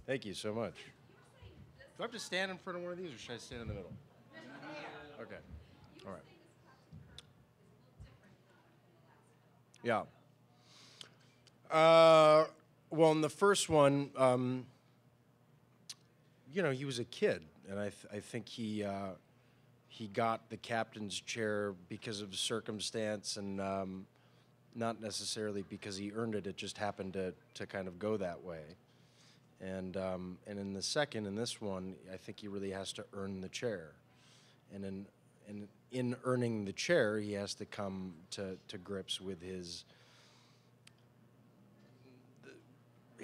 Thank you so much. Do I have to stand in front of one of these, or should I stand in the middle? Okay. All right. Yeah. Well, in the first one, he was a kid, and I think he got the captain's chair because of circumstance, and not necessarily because he earned it. It just happened to kind of go that way. And in the second, in this one, I think he really has to earn the chair, and in earning the chair, he has to come to grips with his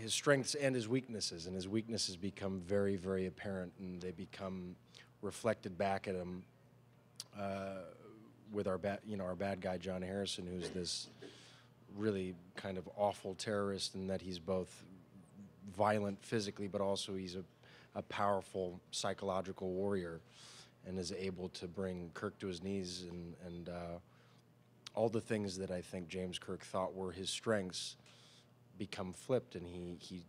strengths and his weaknesses, and his weaknesses become very, very apparent, and they become reflected back at him with our bad guy John Harrison, who's this really kind of awful terrorist, in that he's both violent physically, but also he's a powerful psychological warrior, and is able to bring Kirk to his knees, and all the things that I think James Kirk thought were his strengths become flipped, and he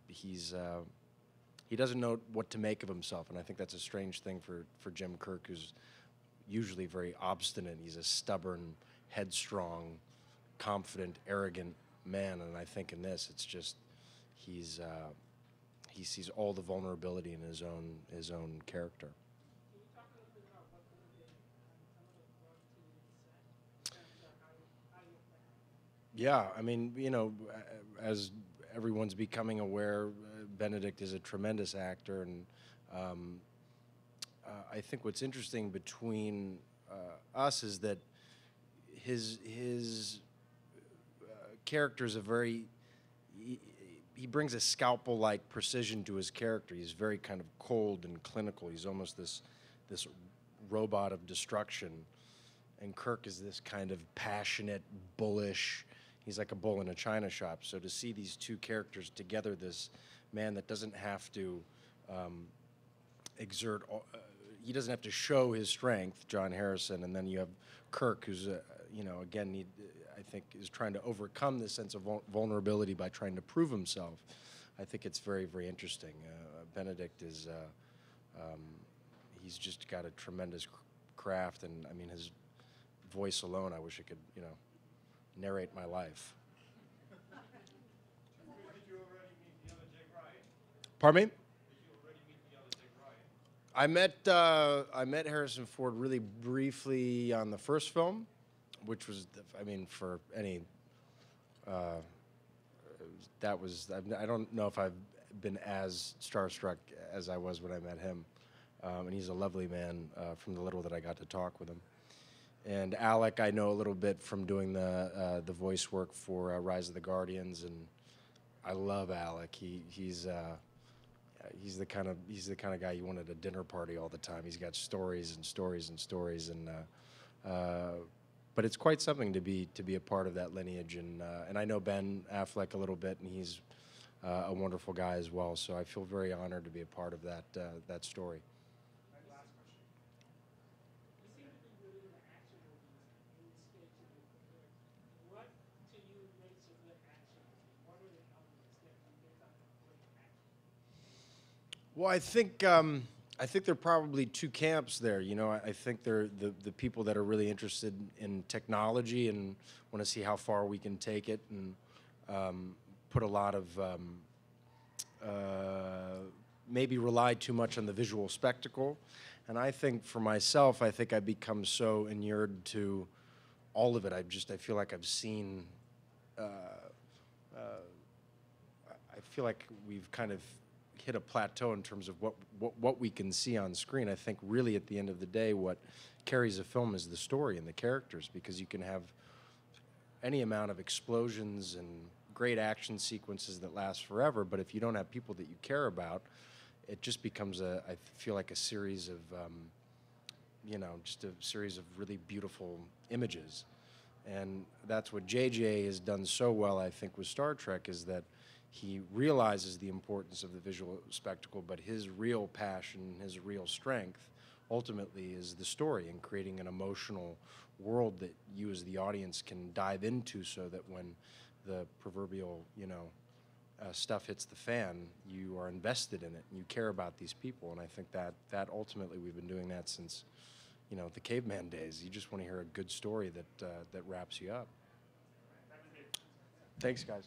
doesn't know what to make of himself, and I think that's a strange thing for Jim Kirk, who's usually very obstinate. He's a stubborn, headstrong, confident, arrogant man, and I think in this it's just he sees all the vulnerability in his own character. Yeah, I mean, as everyone's becoming aware, Benedict is a tremendous actor, and I think what's interesting between us is that his character is he brings a scalpel-like precision to his character. He's very kind of cold and clinical. He's almost this robot of destruction, and Kirk is this kind of passionate, bullish. He's like a bull in a china shop. So to see these two characters together, this man that doesn't have to he doesn't have to show his strength, John Harrison, and then you have Kirk, who's again, I think is trying to overcome this sense of vulnerability by trying to prove himself. I think it's very, very interesting. Benedict is he's just got a tremendous craft, and I mean his voice alone. I wish I could narrate my life. Did you already meet the other Jack Ryan? Pardon me? Did you already meet the other Jack Ryan? I met Harrison Ford really briefly on the first film, which was, I mean, for any, that was, I don't know if I've been as starstruck as I was when I met him. And he's a lovely man from the little that I got to talk with him. And Alec, I know a little bit from doing the voice work for Rise of the Guardians, and I love Alec. He's the kind of guy you want at a dinner party all the time. He's got stories and stories and stories, and but it's quite something to be a part of that lineage. And I know Ben Affleck a little bit, and he's a wonderful guy as well. So I feel very honored to be a part of that story. Well, I think there are probably two camps there. I think there are the people that are really interested in technology and want to see how far we can take it, and put a lot of maybe rely too much on the visual spectacle. And I think for myself, I think I've become so inured to all of it. I feel like I've seen. I feel like we've kind of hit a plateau in terms of what we can see on screen. I think really at the end of the day, what carries a film is the story and the characters, because you can have any amount of explosions and great action sequences that last forever, but if you don't have people that you care about, it just becomes I feel like a series of, just a series of really beautiful images. And that's what JJ has done so well, I think, with Star Trek, is that he realizes the importance of the visual spectacle, but his real passion, his real strength, ultimately is the story and creating an emotional world that you as the audience can dive into, so that when the proverbial, stuff hits the fan, you are invested in it and you care about these people. And I think that ultimately we've been doing that since, the caveman days. You just want to hear a good story that wraps you up. Thanks, guys.